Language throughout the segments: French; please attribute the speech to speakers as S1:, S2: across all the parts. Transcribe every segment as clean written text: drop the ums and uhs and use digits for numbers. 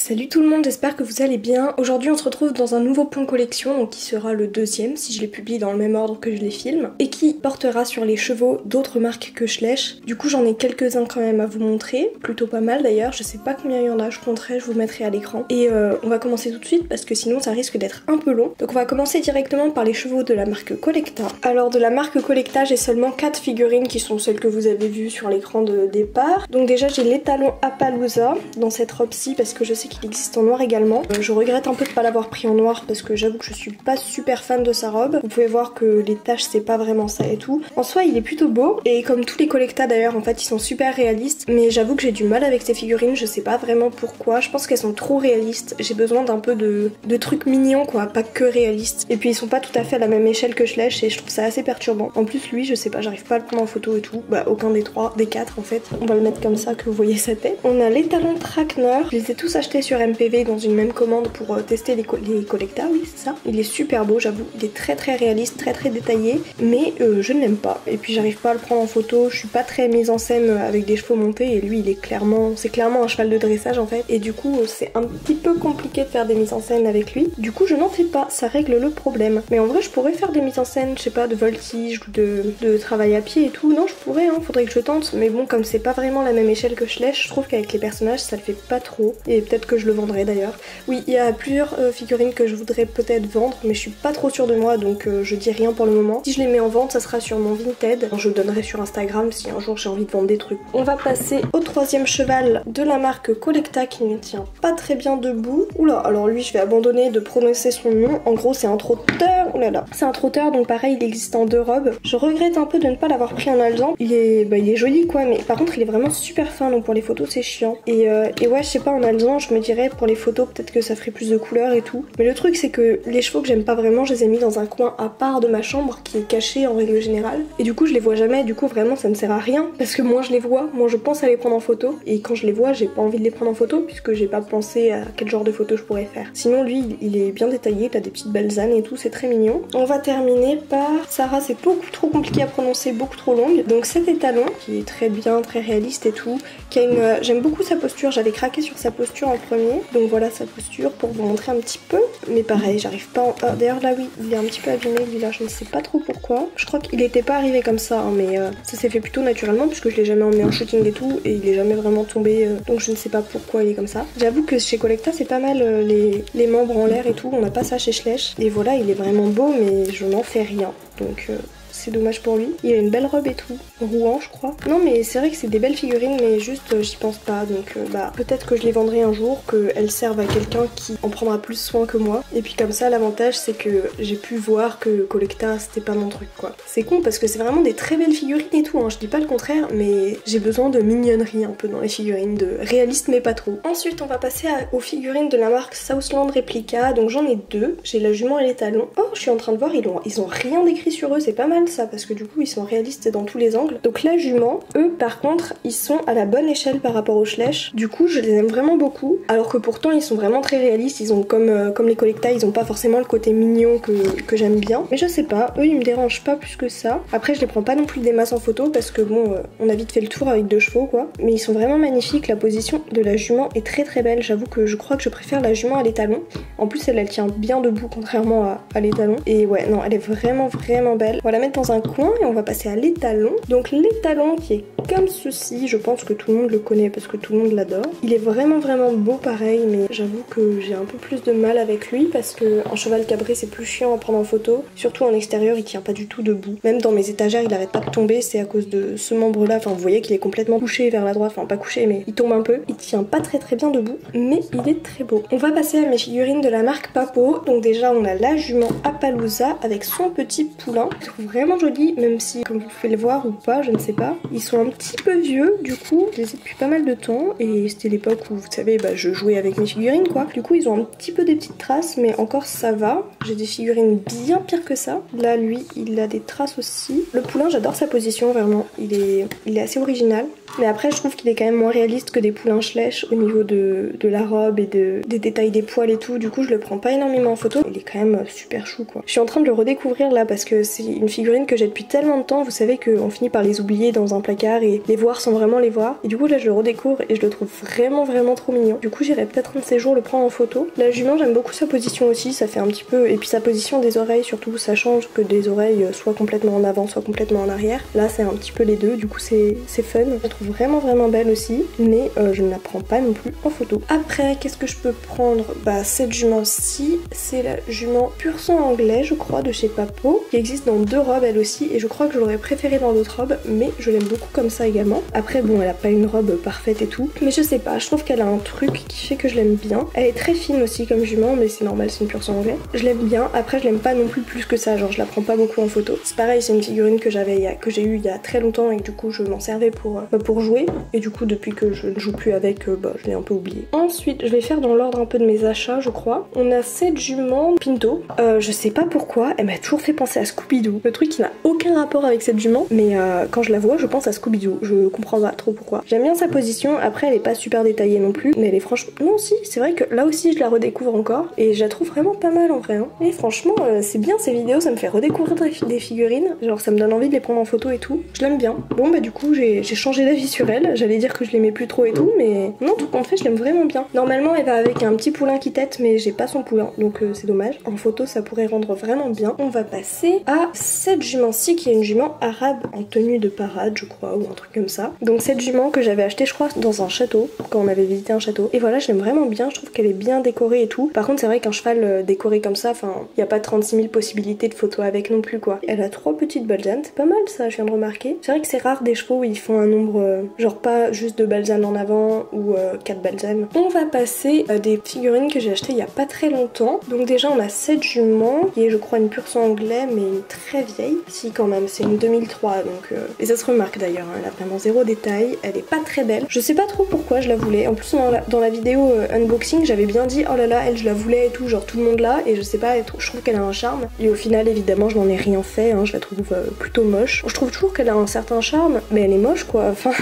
S1: Salut tout le monde, j'espère que vous allez bien. Aujourd'hui on se retrouve dans un nouveau point collection, donc qui sera le deuxième si je les publie dans le même ordre que je les filme, et qui portera sur les chevaux d'autres marques que Schleich. Du coup j'en ai quelques-uns quand même à vous montrer, plutôt pas mal d'ailleurs, je sais pas combien il y en a, je compterai, je vous mettrai à l'écran. Et on va commencer tout de suite parce que sinon ça risque d'être un peu long. Donc on va commencer directement par les chevaux de la marque Collecta. Alors de la marque Collecta j'ai seulement 4 figurines qui sont celles que vous avez vues sur l'écran de départ. Donc déjà j'ai l'étalon Appaloosa dans cette robe-ci parce que je sais qu'il existe en noir également. Je regrette un peu de pas l'avoir pris en noir parce que j'avoue que je suis pas super fan de sa robe. Vous pouvez voir que les taches c'est pas vraiment ça et tout. En soi il est plutôt beau et comme tous les Collecta d'ailleurs en fait ils sont super réalistes, mais j'avoue que j'ai du mal avec ces figurines, je sais pas vraiment pourquoi. Je pense qu'elles sont trop réalistes, j'ai besoin d'un peu de trucs mignons quoi, pas que réalistes. Et puis ils sont pas tout à fait à la même échelle que Schleich et je trouve ça assez perturbant. En plus lui je sais pas, j'arrive pas à le prendre en photo et tout, bah aucun des quatre en fait. On va le mettre comme ça que vous voyez sa tête. On a l'étalon Trackner, je les ai tous achetés sur MPV dans une même commande pour tester les Collecta, oui c'est ça. Il est super beau j'avoue, il est très réaliste, très détaillé, mais je ne l'aime pas. Et puis j'arrive pas à le prendre en photo, je suis pas très mise en scène avec des chevaux montés et lui il est clairement, c'est clairement un cheval de dressage en fait. Et du coup c'est un petit peu compliqué de faire des mises en scène avec lui. Du coup je n'en fais pas, ça règle le problème. Mais en vrai je pourrais faire des mises en scène, je sais pas, de voltige ou de travail à pied et tout. Non je pourrais, hein, faudrait que je tente. Mais bon comme c'est pas vraiment la même échelle que Schleich, je trouve qu'avec les personnages ça le fait pas trop. Et peut-être que je le vendrai d'ailleurs. Oui il y a plusieurs figurines que je voudrais peut-être vendre, mais je suis pas trop sûre de moi donc je dis rien pour le moment. Si je les mets en vente ça sera sur mon Vinted. Je le donnerai sur Instagram si un jour j'ai envie de vendre des trucs. On va passer au troisième cheval de la marque Collecta qui ne tient pas très bien debout. Oula, alors lui je vais abandonner de prononcer son nom. En gros c'est un trotteur. Oulala. C'est un trotteur donc pareil il existe en 2 robes. Je regrette un peu de ne pas l'avoir pris en alezan. Il est joli quoi, mais par contre il est vraiment super fin donc pour les photos c'est chiant. Et ouais je sais pas, en alezan je me dirais pour les photos peut-être que ça ferait plus de couleurs et tout. Mais le truc c'est que les chevaux que j'aime pas vraiment je les ai mis dans un coin à part de ma chambre qui est caché en règle générale. Et du coup je les vois jamais, du coup vraiment ça ne sert à rien parce que moi je les vois, moi je pense à les prendre en photo et quand je les vois j'ai pas envie de les prendre en photo puisque j'ai pas pensé à quel genre de photo je pourrais faire. Sinon lui il est bien détaillé, t'as des petites belles ânes et tout, c'est très mignon. On va terminer par Sarah, c'est beaucoup trop compliqué à prononcer, beaucoup trop longue. Donc cet étalon qui est très bien, très réaliste et tout, qui a une... j'aime beaucoup sa posture, j'avais craqué sur sa posture en premier. Donc voilà sa posture pour vous montrer un petit peu. Mais pareil j'arrive pas en... Ah, d'ailleurs là oui il est un petit peu abîmé lui là, je ne sais pas trop pourquoi. Je crois qu'il était pas arrivé comme ça hein, mais ça s'est fait plutôt naturellement puisque je l'ai jamais emmené en shooting et tout et il est jamais vraiment tombé donc je ne sais pas pourquoi il est comme ça. J'avoue que chez Collecta c'est pas mal les membres en l'air et tout, on n'a pas ça chez Schleich. Et voilà il est vraiment beau mais je n'en fais rien donc c'est dommage pour lui. Il a une belle robe et tout. Rouen je crois. Non mais c'est vrai que c'est des belles figurines mais juste j'y pense pas donc bah peut-être que je les vendrai un jour, qu'elles servent à quelqu'un qui en prendra plus soin que moi. Et puis comme ça l'avantage c'est que j'ai pu voir que Collecta c'était pas mon truc quoi. C'est con parce que c'est vraiment des très belles figurines et tout hein, je dis pas le contraire mais j'ai besoin de mignonnerie un peu dans les figurines, de réaliste mais pas trop. Ensuite on va passer aux figurines de la marque Southland Replica, donc j'en ai 2. J'ai la jument et l'étalon. Oh je suis en train de voir ils ont rien d'écrit sur eux, c'est pas mal ça parce que du coup ils sont réalistes dans tous les angles. Donc la jument, eux par contre ils sont à la bonne échelle par rapport au Schleich. Du coup je les aime vraiment beaucoup alors que pourtant ils sont vraiment très réalistes. Ils ont comme les Collecta, ils ont pas forcément le côté mignon que j'aime bien. Mais je sais pas, eux ils me dérangent pas plus que ça. Après je les prends pas non plus des masses en photo parce que bon on a vite fait le tour avec 2 chevaux quoi. Mais ils sont vraiment magnifiques, la position de la jument est très belle. J'avoue que je crois que je préfère la jument à l'étalon. En plus elle tient bien debout contrairement à l'étalon. Et ouais non elle est vraiment belle. On va la mettre dans un coin et on va passer à l'étalon. Donc l'étalon qui est comme ceci, je pense que tout le monde le connaît parce que tout le monde l'adore. Il est vraiment beau pareil, mais j'avoue que j'ai un peu plus de mal avec lui parce que un cheval cabré c'est plus chiant à prendre en photo, surtout en extérieur il tient pas du tout debout. Même dans mes étagères il arrête pas de tomber, c'est à cause de ce membre là, enfin vous voyez qu'il est complètement couché vers la droite, enfin pas couché mais il tombe un peu. Il tient pas très bien debout, mais il est très beau. On va passer à mes figurines de la marque Papo. Donc déjà on a la jument Appaloosa avec son petit poulain. Je trouve vraiment joli, même si comme vous pouvez le voir ou pas, je ne sais pas. Ils sont un petit peu vieux du coup, je les ai depuis pas mal de temps et c'était l'époque où vous savez bah, je jouais avec mes figurines quoi. Du coup ils ont un petit peu des petites traces mais encore ça va. J'ai des figurines bien pires que ça. Là lui il a des traces aussi. Le poulain j'adore sa position vraiment, il est assez original. Mais après je trouve qu'il est quand même moins réaliste que des poulains Schleich au niveau de la robe et des détails des poils et tout. Du coup je le prends pas énormément en photo. Il est quand même super chou quoi. Je suis en train de le redécouvrir là parce que c'est une figurine que j'ai depuis tellement de temps. Vous savez qu'on finit par les oublier dans un placard et les voir sans vraiment les voir. Et du coup là je le redécouvre et je le trouve vraiment trop mignon. Du coup j'irai peut-être un de ces jours le prendre en photo. La jument j'aime beaucoup sa position aussi. Ça fait un petit peu... Et puis sa position des oreilles surtout. Ça change que des oreilles soit complètement en avant soit complètement en arrière. Là c'est un petit peu les deux. Du coup c'est fun. Je la trouve vraiment belle aussi. Mais je ne la prends pas non plus en photo. Après qu'est-ce que je peux prendre? Bah cette jument-ci c'est la jument pur sang anglais je crois de chez Papo. Qui existe dans 2 robes elle aussi. Et je crois que je l'aurais préférée dans d'autres robes. Mais je l'aime beaucoup comme ça également. Après bon elle a pas une robe parfaite et tout. Mais je sais pas. Je trouve qu'elle a un truc qui fait que je l'aime bien. Elle est très fine aussi comme jument. Mais c'est normal c'est une pur sang anglais. Je l'aime bien. Après je l'aime pas non plus que ça. Genre je la prends pas beaucoup en photo. C'est pareil c'est une figurine que j'ai eue il y a très longtemps. Et du coup je m'en servais pour jouer. Et du coup depuis que je ne joue plus avec je l'ai un peu oublié. Ensuite je vais faire dans l'ordre un peu de mes achats je crois. On a cette jument Pinto. Je sais pas pourquoi. Elle m'a toujours fait penser à Scooby-Doo. Le truc qui n'a aucun rapport avec cette jument. Mais quand je la vois je pense à Scooby-Doo. Je comprends pas trop pourquoi. J'aime bien sa position. Après elle est pas super détaillée non plus. Mais elle est franchement... Non si c'est vrai que là aussi je la redécouvre encore. Et je la trouve vraiment pas mal en vrai. Hein. Et franchement c'est bien ces vidéos. Ça me fait redécouvrir des figurines. Genre ça me donne envie de les prendre en photo et tout. Je l'aime bien. Bon bah du coup j'ai changé d'avis sur elle. J'allais dire que je l'aimais plus trop et tout. Mais non tout compte fait je l'aime vraiment bien. Normalement elle va avec un petit poulain qui tète. Mais j'ai pas son poulain. Donc c'est dommage. En photo ça pourrait rendre vraiment bien. On va passer à cette jument-ci qui est une jument arabe en tenue de parade je crois. Ou un truc comme ça. Donc cette jument que j'avais achetée je crois dans un château. Quand on avait visité un château. Et voilà je l'aime vraiment bien. Je trouve qu'elle est bien décorée et tout. Par contre c'est vrai qu'un cheval décoré comme ça, enfin il n'y a pas 36 000 possibilités de photos avec non plus quoi. Elle a 3 petites balsanes. C'est pas mal ça je viens de remarquer. C'est vrai que c'est rare des chevaux où ils font un nombre genre pas juste 2 balsanes en avant ou 4 balsanes. On va passer à des figurines que j'ai achetées il y a pas très longtemps. Donc déjà on a cette jument qui est je crois une pur sang anglais mais une très vieille. Si quand même c'est une 2003 donc et ça se remarque d'ailleurs hein. Elle a vraiment zéro détail. Elle est pas très belle. Je sais pas trop pourquoi je la voulais. En plus dans la vidéo unboxing j'avais bien dit oh là là elle je la voulais et tout genre tout le monde là et je sais pas je trouve qu'elle a un charme et au final évidemment je n'en ai rien fait hein. Je la trouve plutôt moche. Je trouve toujours qu'elle a un certain charme mais elle est moche quoi enfin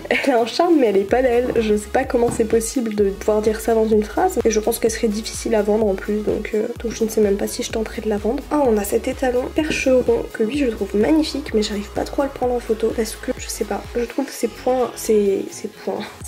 S1: elle a un charme mais elle est pas d'elle. Je sais pas comment c'est possible de pouvoir dire ça dans une phrase et je pense qu'elle serait difficile à vendre en plus donc je ne sais même pas si je tenterai de la vendre. Ah on a cet étalon percheron que lui je le trouve magnifique mais j'arrive pas trop à le prendre en photo parce que je sais pas, je trouve ses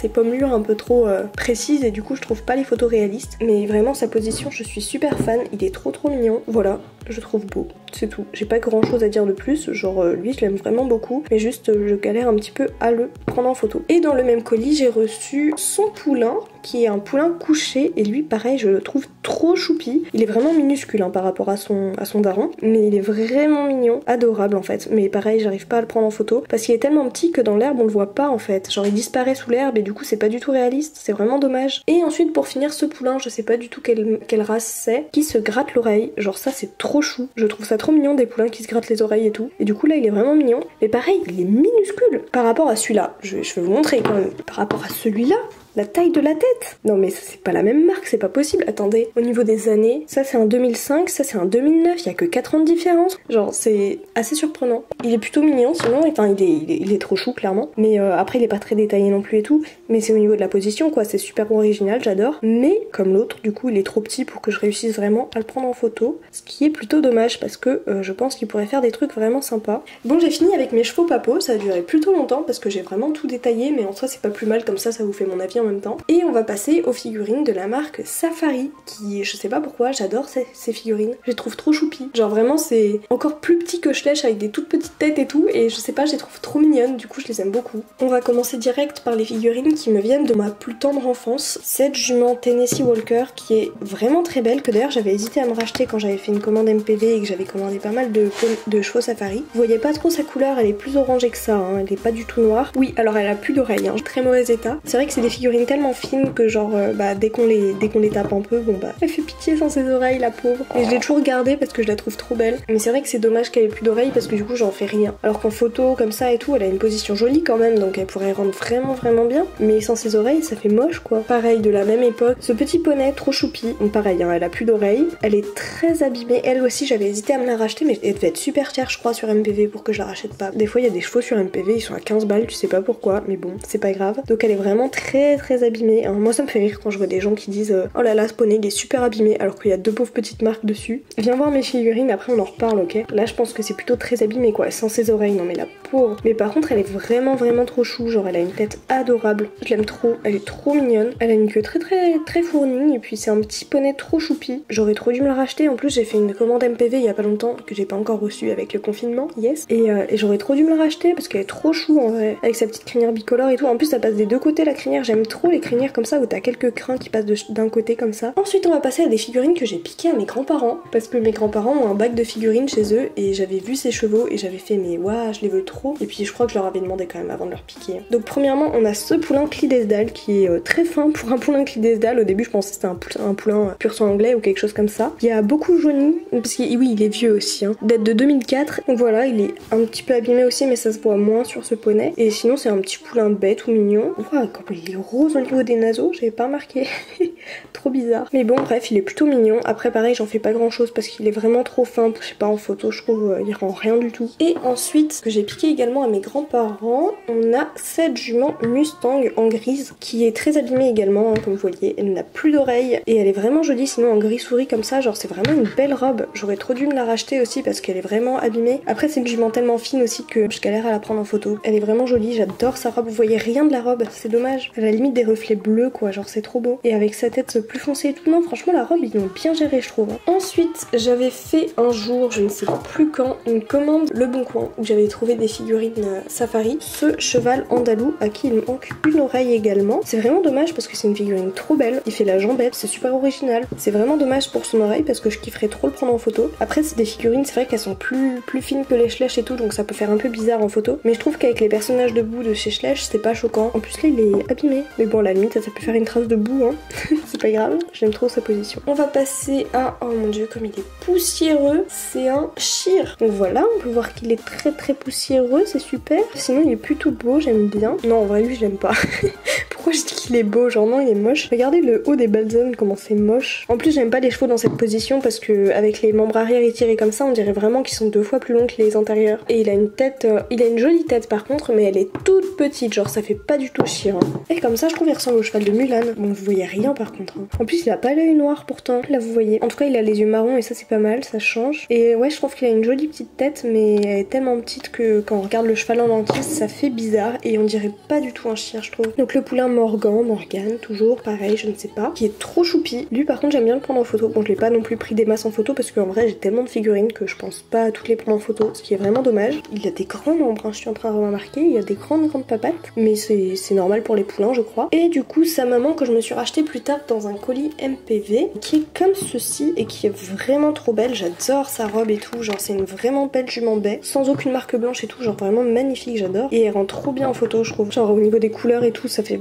S1: pommures un peu trop précises et du coup je trouve pas les photos réalistes mais vraiment sa position je suis super fan, il est trop mignon, voilà. Je trouve beau, c'est tout. J'ai pas grand chose à dire de plus, genre lui je l'aime vraiment beaucoup, mais juste je galère un petit peu à le prendre en photo. Et dans le même colis j'ai reçu son poulain, qui est un poulain couché, et lui pareil je le trouve trop choupi. Il est vraiment minuscule hein, par rapport à son daron, mais il est vraiment mignon, adorable en fait. Mais pareil j'arrive pas à le prendre en photo, parce qu'il est tellement petit que dans l'herbe on le voit pas en fait. Genre il disparaît sous l'herbe et du coup c'est pas du tout réaliste, c'est vraiment dommage. Et ensuite pour finir ce poulain, je sais pas du tout quelle race c'est, qui se gratte l'oreille, genre ça c'est trop chou. Je trouve ça trop mignon des poulains qui se grattent les oreilles et tout. Et du coup là il est vraiment mignon. Mais pareil, il est minuscule par rapport à celui-là. Je vais vous montrer quand même. Par rapport à celui-là, la taille de la tête. Non mais c'est pas la même marque, c'est pas possible. Attendez, au niveau des années, ça c'est un 2005, ça c'est un 2009, il y a que 4 ans de différence. Genre c'est assez surprenant. Il est plutôt mignon sinon, enfin il est trop chou clairement. Mais après il est pas très détaillé non plus et tout. Mais c'est au niveau de la position quoi, c'est super original, j'adore. Mais comme l'autre, du coup il est trop petit pour que je réussisse vraiment à le prendre en photo. Ce qui est plutôt dommage parce que je pense qu'il pourrait faire des trucs vraiment sympas. Bon j'ai fini avec mes chevaux Papo, ça a duré plutôt longtemps parce que j'ai vraiment tout détaillé. Mais en soi c'est pas plus mal comme ça vous fait mon avis en même temps. Et on va passer aux figurines de la marque Safari qui, je sais pas pourquoi, j'adore ces figurines. Je les trouve trop choupies. Genre vraiment c'est encore plus petit que Schleich avec des toutes petites têtes et tout et je sais pas, je les trouve trop mignonnes, du coup je les aime beaucoup. On va commencer direct par les figurines qui me viennent de ma plus tendre enfance. Cette jument Tennessee Walker qui est vraiment très belle, que d'ailleurs j'avais hésité à me racheter quand j'avais fait une commande MPV et que j'avais commandé pas mal de chevaux Safari. Vous voyez pas trop sa couleur, elle est plus orangée que ça, hein. Elle est pas du tout noire. Oui alors elle a plus d'oreilles, hein. Très mauvais état. C'est vrai que c'est des figurines figurines tellement fines que genre dès qu'on les tape un peu, bon bah elle fait pitié sans ses oreilles la pauvre. Et je l'ai toujours gardée parce que je la trouve trop belle. Mais c'est vrai que c'est dommage qu'elle ait plus d'oreilles parce que du coup j'en fais rien. Alors qu'en photo comme ça et tout, elle a une position jolie quand même, donc elle pourrait rendre vraiment bien. Mais sans ses oreilles ça fait moche quoi. Pareil de la même époque, ce petit poney trop choupi. Donc pareil, hein, elle a plus d'oreilles. Elle est très abîmée. Elle aussi j'avais hésité à me la racheter mais elle devait être super chère je crois sur MPV pour que je la rachète pas. Des fois il y a des chevaux sur MPV, ils sont à 15 balles, tu sais pas pourquoi, mais bon, c'est pas grave. Donc elle est vraiment très abîmée. Alors, moi ça me fait rire quand je vois des gens qui disent oh là là ce poney il est super abîmé alors qu'il y a deux pauvres petites marques dessus. Viens voir mes figurines, après on en reparle, ok? Là je pense que c'est plutôt très abîmé quoi, sans ses oreilles, non mais la pauvre. Mais par contre elle est vraiment trop chou, genre elle a une tête adorable. Je l'aime trop, elle est trop mignonne. Elle a une queue très fournie et puis c'est un petit poney trop choupi. J'aurais trop dû me la racheter, en plus j'ai fait une commande MPV il y a pas longtemps que j'ai pas encore reçue avec le confinement, yes. Et j'aurais trop dû me la racheter parce qu'elle est trop chou en vrai, avec sa petite crinière bicolore et tout. En plus ça passe des deux côtés la crinière, j'aime trop les crinières comme ça où t'as quelques crins qui passent d'un côté comme ça. Ensuite on va passer à des figurines que j'ai piquées à mes grands-parents parce que mes grands-parents ont un bac de figurines chez eux et j'avais vu ces chevaux et j'avais fait mais waouh je les veux trop. Et puis je crois que je leur avais demandé quand même avant de leur piquer. Donc premièrement on a ce poulain Clydesdale qui est très fin pour un poulain Clydesdale. Au début je pensais que c'était un poulain pur sang anglais ou quelque chose comme ça. Il y a beaucoup jauni parce que oui il est vieux aussi, hein. Date de 2004. Donc voilà, il est un petit peu abîmé aussi mais ça se voit moins sur ce poney. Et sinon c'est un petit poulain bête ou mignon. Waouh, comme il est rose au niveau des naseaux, j'avais pas remarqué. Trop bizarre. Mais bon bref, il est plutôt mignon. Après pareil, j'en fais pas grand chose parce qu'il est vraiment trop fin. Je sais pas, en photo je trouve il rend rien du tout. Et ensuite, ce que j'ai piqué également à mes grands-parents, on a cette jument Mustang en grise qui est très abîmée également, hein, comme vous voyez. Elle n'a plus d'oreilles et elle est vraiment jolie sinon en gris souris comme ça, genre c'est vraiment une belle robe. J'aurais trop dû me la racheter aussi parce qu'elle est vraiment abîmée. Après c'est une jument tellement fine aussi que je galère à la prendre en photo. Elle est vraiment jolie, j'adore sa robe. Vous voyez rien de la robe, c'est dommage. Elle a limite des reflets bleus quoi, genre c'est trop beau. Et avec sa tête plus foncée et tout, non franchement la robe ils l'ont bien géré je trouve. Ensuite j'avais fait un jour, je ne sais plus quand, une commande Le Bon Coin où j'avais trouvé des figurines safari. Ce cheval andalou à qui il manque une oreille également. C'est vraiment dommage parce que c'est une figurine trop belle. Il fait la jambette, c'est super original. C'est vraiment dommage pour son oreille parce que je kifferais trop le prendre en photo. Après c'est des figurines, c'est vrai qu'elles sont plus fines que les Schleich et tout donc ça peut faire un peu bizarre en photo. Mais je trouve qu'avec les personnages de boue de chez Schleich c'est pas choquant. En plus là il est abîmé. Mais bon à la limite ça peut faire une trace de boue hein. C'est pas grave, j'aime trop sa position. On va passer à, oh mon dieu comme il est poussiéreux, c'est un Shire. Donc voilà, on peut voir qu'il est très poussiéreux, c'est super. Sinon il est plutôt beau, j'aime bien. Non en vrai lui je l'aime pas. Pourquoi je dis qu'il est beau? Genre non il est moche. Regardez le haut des balzones comment c'est moche. En plus j'aime pas les chevaux dans cette position parce que avec les membres arrière étirés comme ça on dirait vraiment qu'ils sont 2 fois plus longs que les antérieurs. Et il a une tête, il a une jolie tête par contre mais elle est toute petite, genre ça fait pas du tout Shire. Hein. Et comme ça je trouve il ressemble au cheval de Mulan. Bon vous voyez rien par contre. Hein. En plus il a pas l'œil noir pourtant, là vous voyez. En tout cas il a les yeux marrons et ça c'est pas mal, ça change. Et ouais je trouve qu'il a une jolie petite tête mais elle est tellement petite que quand on regarde le cheval en entier ça fait bizarre et on dirait pas du tout un Shire je trouve. Donc le poulain Morgane toujours pareil je ne sais pas, qui est trop choupi. Lui par contre j'aime bien le prendre en photo. Bon je l'ai pas non plus pris des masses en photo parce qu'en vrai j'ai tellement de figurines que je pense pas à toutes les prendre en photo, ce qui est vraiment dommage. Il a des grands membres, hein, je suis en train de remarquer, il y a des grandes papates mais c'est normal pour les poulains je crois. Et du coup sa maman que je me suis racheté plus tard dans un colis MPV qui est comme ceci et qui est vraiment trop belle, j'adore sa robe et tout, genre c'est une vraiment belle jument baie, sans aucune marque blanche et tout, genre vraiment magnifique, j'adore. Et elle rend trop bien en photo je trouve, genre au niveau des couleurs et tout ça fait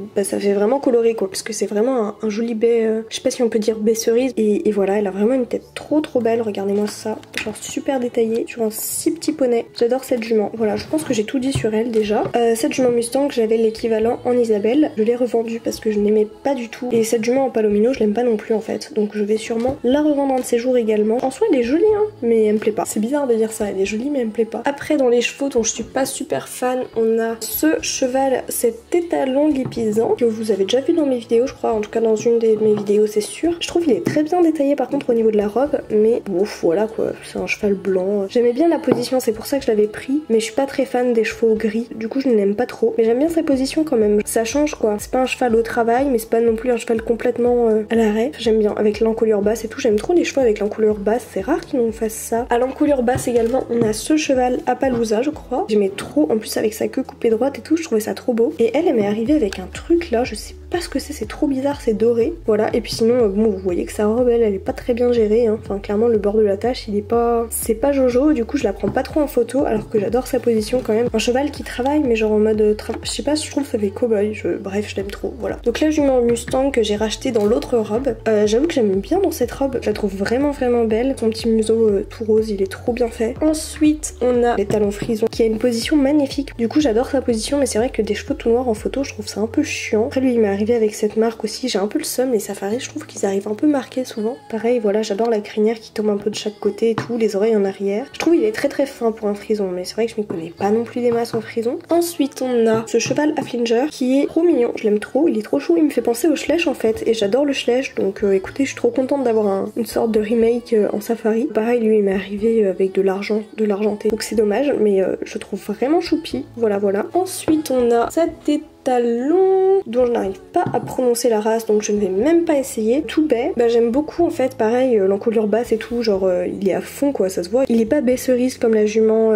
S1: vraiment coloré quoi, parce que c'est vraiment un joli baie, je sais pas si on peut dire baie cerise et voilà elle a vraiment une tête trop belle, regardez-moi ça, genre super détaillée sur un si petit poney, j'adore cette jument. Voilà je pense que j'ai tout dit sur elle déjà. Cette jument Mustang j'avais l'équivalent en Isabelle, je l'ai revendue parce que je n'aimais pas du tout et cette jument en palomino je l'aime pas non plus en fait, donc je vais sûrement la revendre un de ces jours également. En soi elle est jolie hein, mais elle me plaît pas, c'est bizarre de dire ça, elle est jolie mais elle me plaît pas. Après dans les chevaux dont je suis pas super fan, on a ce cheval, cet étalon guépisan que vous avez déjà vu dans mes vidéos je crois, en tout cas dans une de mes vidéos c'est sûr. Je trouve qu'il est très bien détaillé par contre au niveau de la robe mais ouf voilà quoi, c'est un cheval blanc. J'aimais bien la position, c'est pour ça que je l'avais pris, mais je suis pas très fan des chevaux gris, du coup je ne l'aime pas trop, mais j'aime bien sa position quand même, ça change quoi. C'est pas un cheval au travail mais c'est pas non plus un cheval complètement à l'arrêt. J'aime bien avec l'encolure basse et tout, j'aime trop les chevaux avec l'encolure basse, c'est rare qu'ils nous fassent ça. À l'encolure basse également on a ce cheval Appaloosa je crois, j'aimais trop, en plus avec sa queue coupée droite et tout, je trouvais ça trop beau. Et elle m'est arrivée avec un truc là, je sais pas ce que c'est trop bizarre, c'est doré. Voilà, et puis sinon, bon, vous voyez que sa robe, elle est pas très bien gérée, hein. Enfin, clairement, le bord de la tache, il est pas... C'est pas Jojo, du coup, je la prends pas trop en photo, alors que j'adore sa position quand même. Un cheval qui travaille, mais genre en mode... Je sais pas, je trouve que ça fait cow-boy, bref, je l'aime trop, voilà. Donc la jument Mustang que j'ai racheté dans l'autre robe, j'avoue que j'aime bien dans cette robe, je la trouve vraiment belle. Son petit museau tout rose, il est trop bien fait. Ensuite, on a les talons frisons, qui a une position magnifique. Du coup, j'adore sa position, mais c'est vrai que des cheveux tout noirs en photo, je trouve ça un peu chiant. Après, lui, il m'est arrivé avec cette marque aussi, j'ai un peu le seum, les safaris, je trouve qu'ils arrivent un peu marqués souvent. Pareil, voilà, j'adore la crinière qui tombe un peu de chaque côté et tout, les oreilles en arrière. Je trouve il est très fin pour un frison, mais c'est vrai que je m'y connais pas non plus des masses en frison. Ensuite, on a ce cheval Afflinger qui est trop mignon, je l'aime trop, il est trop chou, il me fait penser au Schleich en fait, et j'adore le Schleich, donc écoutez, je suis trop contente d'avoir une sorte de remake en safari. Pareil, lui, il m'est arrivé avec de l'argenté, donc c'est dommage, mais je trouve vraiment choupi, voilà. Ensuite, on a cette talon dont je n'arrive pas à prononcer la race, donc je ne vais même pas essayer. Tout baie, bah j'aime beaucoup en fait, pareil, l'encolure basse et tout, genre il est à fond quoi, ça se voit. Il est pas baie cerise comme la jument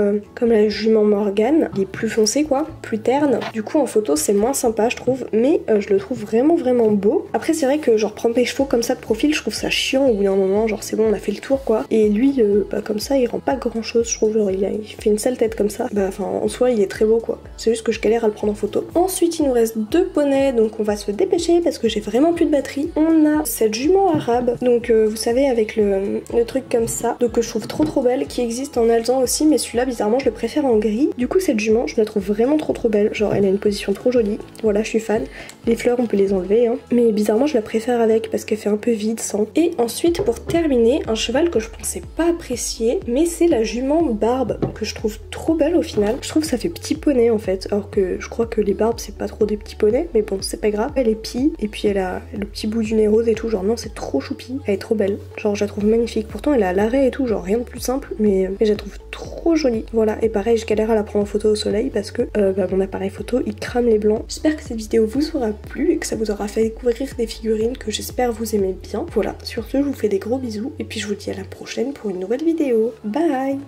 S1: Morgane, il est plus foncé quoi, plus terne. Du coup en photo c'est moins sympa je trouve, mais je le trouve vraiment beau. Après c'est vrai que genre prendre des chevaux comme ça de profil, je trouve ça chiant au bout d'un moment, genre c'est bon on a fait le tour quoi. Et lui bah comme ça il rend pas grand chose je trouve, genre il fait une sale tête comme ça. Bah enfin en soi il est très beau quoi, c'est juste que je galère à le prendre en photo. Ensuite il nous reste 2 poneys, donc on va se dépêcher parce que j'ai vraiment plus de batterie. On a cette jument arabe, donc vous savez avec le truc comme ça, donc que je trouve trop belle, qui existe en alezan aussi, mais celui-là bizarrement je le préfère en gris. Du coup cette jument je la trouve vraiment trop belle, genre elle a une position trop jolie, voilà je suis fan. Les fleurs on peut les enlever hein, mais bizarrement je la préfère avec parce qu'elle fait un peu vide sans. Et ensuite pour terminer, un cheval que je pensais pas apprécier, mais c'est la jument Barbe, que je trouve trop belle au final. Je trouve que ça fait petit poney en fait, alors que je crois que les barbes c'est pas trop des petits poneys, mais bon c'est pas grave. Elle est pie et puis elle a le petit bout du nez rose et tout, genre non c'est trop choupi, elle est trop belle, genre je la trouve magnifique. Pourtant elle est à l'arrêt et tout, genre rien de plus simple, mais je la trouve trop jolie. Voilà, et pareil je galère à la prendre en photo au soleil parce que mon appareil photo il crame les blancs. J'espère que cette vidéo vous aura plu et que ça vous aura fait découvrir des figurines que j'espère vous aimez bien. Voilà, sur ce je vous fais des gros bisous et puis je vous dis à la prochaine pour une nouvelle vidéo. Bye.